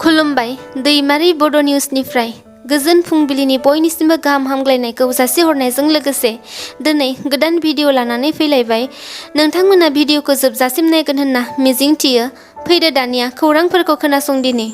खुलुमबाय दैमारि बड' निउसनिफ्राय गोजोन फुंबिलिनि बयनिसिमबो गाहाम हामग्लायनायखौ जासिहरनायजों लोगोसे दिनै गोदान भिडिअ लानानै फैलायबाय। नोंथांमोना भिडिअखौ जोबजासिम नायगोन होनना मिजिंथियो। फैदो दानिया खौरांफोरखौ खोनासंदिनि।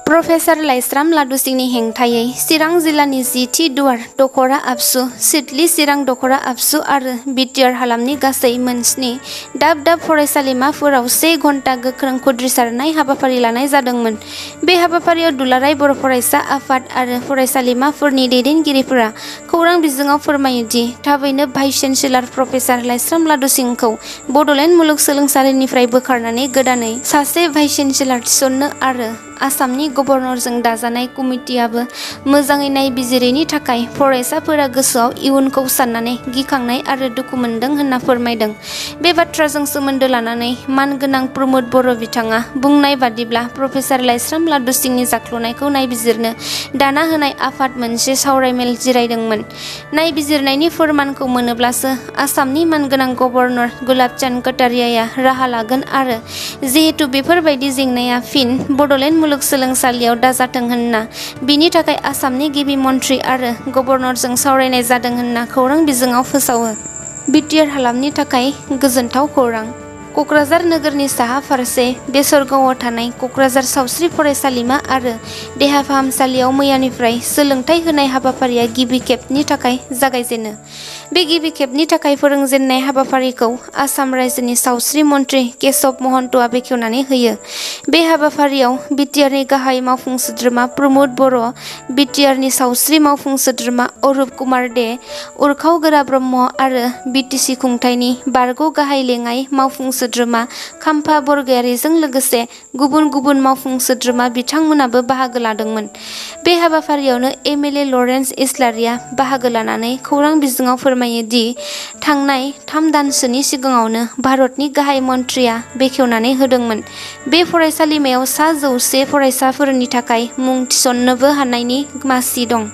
प्रफेसार लाइस्राम लादुसिंनि हेंथायै चिरां जिल्लानि 10थि दुवार दख'रा आबसु, सिडली चिरां दख'रा आबसु आरो बिटिआर हालामनि गासै मोन7 दाब दाब फरायसालिमाफोराव 1 घन्टा गोख्रों खुद्रिसारनाय हाबाफारि लानाय जादोंमोन। बे हाबाफारियाव दुलाराय बर' फरायसा आफाद आरो फरायसालिमाफोरनि दैदेनगिरिफोरा खौरां बिजोङाव फोरमायो दि थाबैनो vice chancellor professor Laishram लादुसिंखौ Bodoland मुलुगसोलोंसालिनिफ्राय बोखारनानै गोदानै सासे भाइस चेन्सेलर थिसननो आरो आसामनि गभर्नरजों दाजानाय कमिटिआबो मोजाङै नायबिजिरैनि थाखाय फरायसाफोरा गोसोआव इयुनखौ साननानै गिखांनाय आरो दुखु मोनदों होनना फोरमायदों। बे बाथ्राजों सोमोन्दो लानानै मानगोनां प्रमद बर' बिथाङा बुंनाय बादिब्ला प्रफेसार लाइस्राम लादुसिंनि जाख्ल'नायखौ नायबिजिरनो दाना होनाय आफाद मोनसे सावरायमेल जिरायदोंमोन। नायबिजिरनायनि फोरमानखौ मोनोब्लासो आसामनि मानगोनां गभर्नर गुलाबचान्द कटारियाया राहा लागोन आरो जिहेतु बेफोरबायदि जेंनाया फिन बड'लेण्ड मुलुगसोलोंसालियाव दाजाथों होनना बिनि थाखाय आसामनि गिबि मन्थ्रि आरो गभर्नरजों सावरायनाय जादों होनना खौरां बिजोङाव फोसावो। बिटिआर हालामनि थाखाय गोजोनथाव खौरां। क'क्राझार नोगोरनि साहा फारसे बेसरगावआव थानाय क'क्राझार सावस्रि फरायसालिमा आरो देहा फाहामसालियाव मैयानिफ्राय सोलोंथाइ होनाय हाबाफारिया गिबि खेबनि थाखाय जागायजेनो। बे गिबि खेबनि थाखाय फोरोंजेननाय हाबाफारिखौ आसाम रायजोनि सावस्रि मन्थ्रि केशव महन्तआ बेखेवनानै होयो। बे हाबाफारियाव बिटिआरनि गाहाय मावफुं सोद्रोमा प्रमद बर', बिटिआरनि सावस्रि मावफुं सोद्रोमा अरुप कुमार दे, उरखाव गोरा ब्रह्म आरो बिटिसि खुंथायनि बारग' गाहाय लेङाइ मावफुं सोद्रोमा खाम्फा बरगयारीजों लोगोसे गुबुन गुबुन मावफुं सोद्रोमा बिथांमोनाबो बाहागो लादोंमोन। बे हाबाफारियावनो एमएलए लरेन्स इस्लारिया बाहागो लानानै खौरां बिजोङाव फोरमायो दि थांनाय 3 दानसोनि सिगाङावनो भारतनि गाहाय मन्थ्रिया बेखेवनानै होदोंमोन बे फरायसालिमायाव सा 100 फरायसाफोरनि थाखाय मुं थिसननोबो हानायनि मासि दं।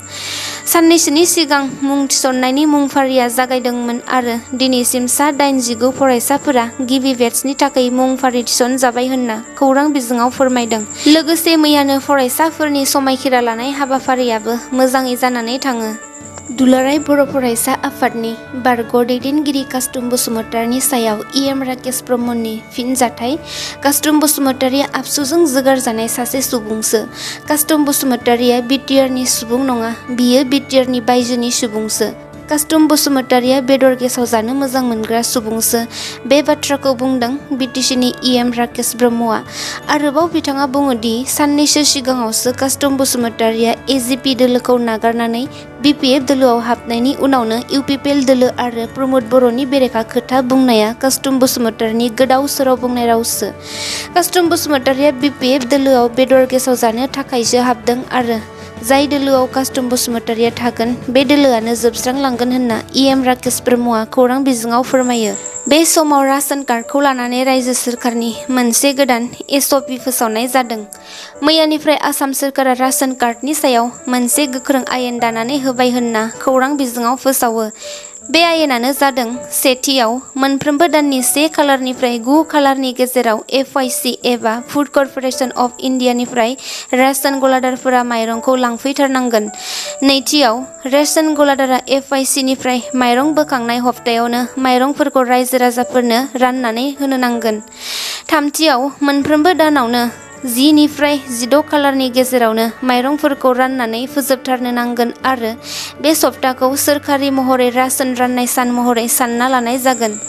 साननैसोनि सिगां मुं थिसननायनि मुंफारिया जागायदोंमोन आरो दिनैसिम सा 89 फरायसाफोरा गिबि बेट्सनि थाखाय मुंफारि थिसनजाबाय होनना खौरां बिजोङाव फोरमायदों। लोगोसे मैयानो फरायसाफोरनि समायखिरा लानाय हाबाफारियाबो मोजाङै जानानै थाङो। दुलाराय बर' फरायसा आफादनि बारग' दैदेनगिरि कास्टुम बसुमतारिनि सायाव इएम राकेश ब्रह्मनि फिनजाथाइ। कास्टुम बसुमतारिया आबसुजों जोगारजानाय सासे सुबुंसो। कास्टुम बसुमतारिया बिटिआरनि सुबुं नङा, बियो बिटिआरनि बायजोनि सुबुंसो। कास्टुम बसुमतारिया बेदर गेसाव जानो मोजां मोनग्रा सुबुंसो। बे बाथ्राखौ बुंदों बिटिसिनि इएम राकेश ब्रह्मआ। आरोबाव बिथाङा बुङो दि साननैसो सिगाङावसो कास्टुम बसुमतारिया एजिपि दोलोखौ नागारनानै बिपिएफ दोलोआव हाबनायनि उनावनो इउपिपिएल दोलो आरो प्रमद बर'नि बेरेखा खोथा बुंनाया कास्टुम बसुमतारिनि गोदाव सोराव बुंनाय रावसो। कास्टुम बसुमतारिया बिपिएफ दोलोआव बेदर गेसाव जानो थाखायसो हाबदों आरो जाय दोलोआव कास्टुम बसुमतारिया थागोन बे दोलोआनो जोबस्रांलांगोन होनना इएम राकेश ब्रह्मआ खौरां बिजोङाव फोरमायो। बे समाव राशन कार्डखौ लानानै रायजो सोरखारनि मोनसे गोदान एसअपि फोसावनाय जादों। मैयानिफ्राय आसाम सोरखारा राशन कार्डनि सायाव मोनसे गोख्रों आयेन दानानै होबाय होनना खौरां बिजोङाव फोसावो। बे आयेनानो जादों सेथियाव मोनफ्रोमबो दाननि 1 खालारनिफ्राय 9 खालारनि गेजेराव एफआइसि एबा फुड कर्परेसन अफ इन्डियानिफ्राय रेशन गलादारफोरा माइरंखौ लांफैथारनांगोन। नैथियाव रेशन गलादारा एफआइसिनिफ्राय माइरं बोखांनाय हप्तायावनो माइरंफोरखौ रायजो राजाफोरनो राननानै होनो नांगोन। थामथियाव मोनफ्रोमबो दानावनो 10 निफ्राय 16 खालारनि गेजेरावनो माइरंफोरखौ राननानै फोजोबथारनो नांगोन आरो बे सप्ताखौ सोरखारि महरै राशन राननाय सान महरै सानना लानाय जागोन।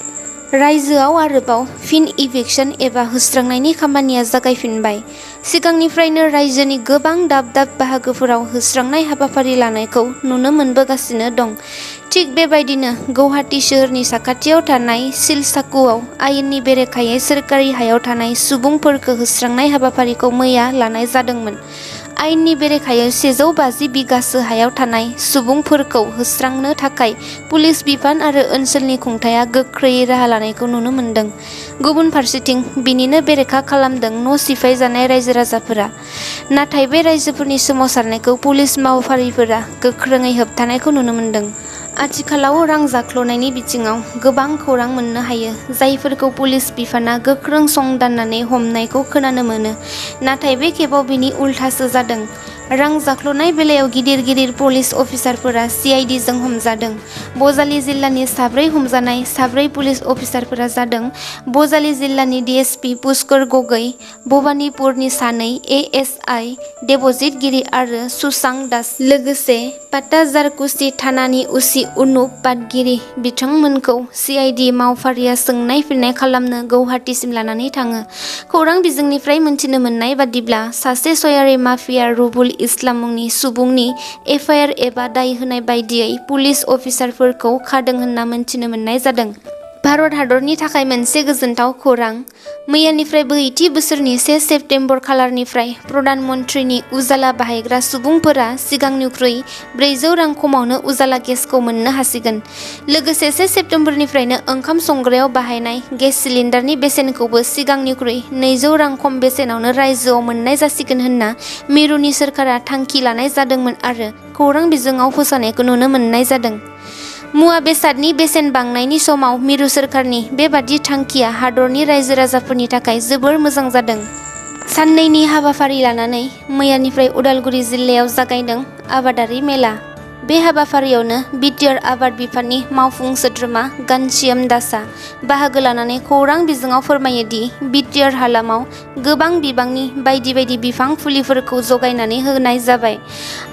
रायजोआव आरोबाव फिन इभिक्सन एबा होस्रांनायनि खामानिया जागायफिनबाय। सिगांनिफ्रायनो रायजोनि गोबां दाब दाब बाहागोफोराव होस्रांनाय हाबाफारि लानायखौ नुनो मोनबोगासिनो दं। थिग बेबायदिनो गुवाहाटी सोहोरनि साखाथियाव थानाय सिलसाकुआव आयेननि बेरेखायै सोरखारि हायाव थानाय सुबुंफोरखौ होस्रांनाय हाबाफारिखौ मैया लानाय जादोंमोन। आयेननि बेरेखायै 150 बिगासो हायाव थानाय सुबुंफोरखौ होस्रांनो थाखाय पुलिस बिफान आरो ओनसोलनि खुंथाया गोख्रैयै राहा लानायखौ नुनो मोन्दों। गुबुन फारसेथिं बिनिनो बेरेखा खालामदों न' सिफायजानाय रायजो राजाफोरा। नाथाय बे रायजोफोरनि सोमावसारनायखौ पुलिस मावफारिफोरा गोख्रोङै होबथानायखौ नुनो मोन्दों। आथिखालाव रां जाख्ल'नायनि बिथिङाव गोबां खौरां मोननो हायो, जायफोरखौ पुलिस बिफाना गोख्रों संदाननानै हमनायखौ खोनानो मोनो। नाथाय बे खेबाव बिनि उल्थासो जादों। रां जाख्ल'नाय बेलायाव गिदिर पुलिस अफिसारफोरा CIDजों हमजादों। बजालि जिल्लानि 4 हमजानाय 4 पुलिस अफिसारफोरा जादों बजालि जिल्लानि DSP पुष्कर गगৈ, भबानिपुरनि 2 ASI देबजित गिरि आरो सुशां दास, लोगोसे पाटाजारकुसि थानानि उसि उनुप पाटगिरि। बिथांमोनखौ CID मावफारिया सोंनाय फिननाय खालामनो गौहाटीसिम लानानै थाङो। खौरां बिजोंनिफ्राय मिन्थिनो मोननाय बादिब्ला सासे सयारि माफिया रुबुल इस्लाम मुंनि सुबुंनि FIR एबा दाय होनाय बायदियै पुलिस अफिसारफोरखौ खादों होनना मिन्थिनो मोननाय जादों। भारत हादरनि थाखाय मोनसे गोजोनथाव खौरां। मैयानिफ्राय बोहैथि बोसोरनि 1 सेप्तेम्बर खालारनिफ्राय प्रधान मन्त्रीनि उजाला बाहायग्रा सुबुंफोरा सिगांनिख्रुइ 400 रां खमावनो उजाला गेसखौ मोननो हासिगोन। लोगोसे 1 सेप्तेम्बरनिफ्रायनो ओंखाम संग्रायाव बाहायनाय गेस सिलिन्डारनि बेसेनखौबो सिगांनिख्रुइ 200 रां खम बेसेनावनो रायजोआव मोननाय जासिगोन होनना मिरुनि सोरखारा थांखि लानाय जादोंमोन आरो खौरां बिजोङाव फोसावनायखौ नुनो मोननाय जादों। मुवा बेसादनि बेसेन बांनायनि समाव मिरु सोरखारनि बेबादि थांखिया हादरनि रायजो राजाफोरनि थाखाय जोबोर मोजां जादों। साननैनि हाबाफारि लानानै मैयानिफ्राय उदालगुरि जिल्लायाव जागायदों आबादारि मेला। बे हाबाफारियावनो बिटिआर आबाद बिफाननि मावफुं सोद्रोमा घनश्याम दासआ बाहागो लानानै खौरां बिजोङाव फोरमायो दि बिटिआर हालामाव गोबां बिबांनि बायदि बिफां फुलिफोरखौ जगायनानै होनाय जाबाय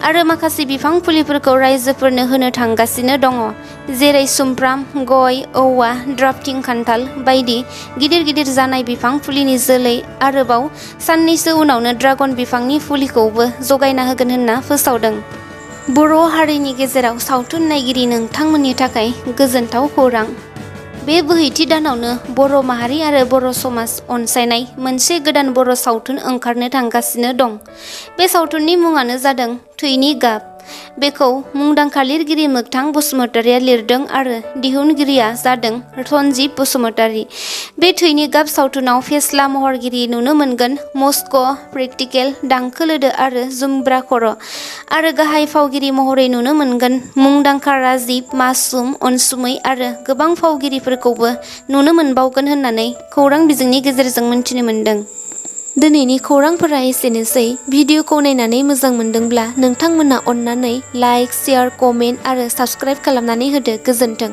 आरो माखासे बिफां फुलिफोरखौ रायजोफोरनो होनो थांगासिनो दङ, जेरै सुमफ्राम, गय, औवा, ड्राफ्टिं खान्थाल बायदि गिदिर जानाय बिफां फुलिनि जोलै। आरोबाव साननैसो उनावनो ड्रागन बिफांनि फुलिखौबो जगायना होगोन होनना फोसावदों। बर' हारिनि गेजेराव सावथुन नायगिरि नोंथांमोननि थाखाय गोजोनथाव खौरां। बे बोहैथि दानावनो बर' माहारि आरो बर' समाज अनसायनाय मोनसे गोदान बर' सावथुन ओंखारनो थांगासिनो दं। बे सावथुननि मुङानो जादों थैनि गाब। बेखौ मुंदांखा लिरगिरि मोगथां बसुमतारिया लिरदों आरो दिहुनगिरिया जादों सन्जिब बसुमतारि। बे थैनि गाब सावथुनाव फेस्ला महरगिरि नुनो मोनगोन मस्क', प्रेक्टिकेल, दांखोलोदो आरो जुमब्रा खर'। आरो गाहाय फावगिरि महरै नुनो मोनगोन मुंदांखा राजिब, मासुम, अनसुमै आरो गोबां फावगिरिफोरखौबो नुनो मोनबावगोन होननानै खौरां बिजोंनि गेजेरजों मिन्थिनो मोनदों। दिनैनि खौरांफोरा एसेनोसै। भिडिअखौ नायनानै मोजां मोनदोंब्ला नोंथांमोना अन्नानै लाइक, शेयार, कमेन्ट आरो साबस्क्राइब खालामनानै होदो। गोजोन्थों।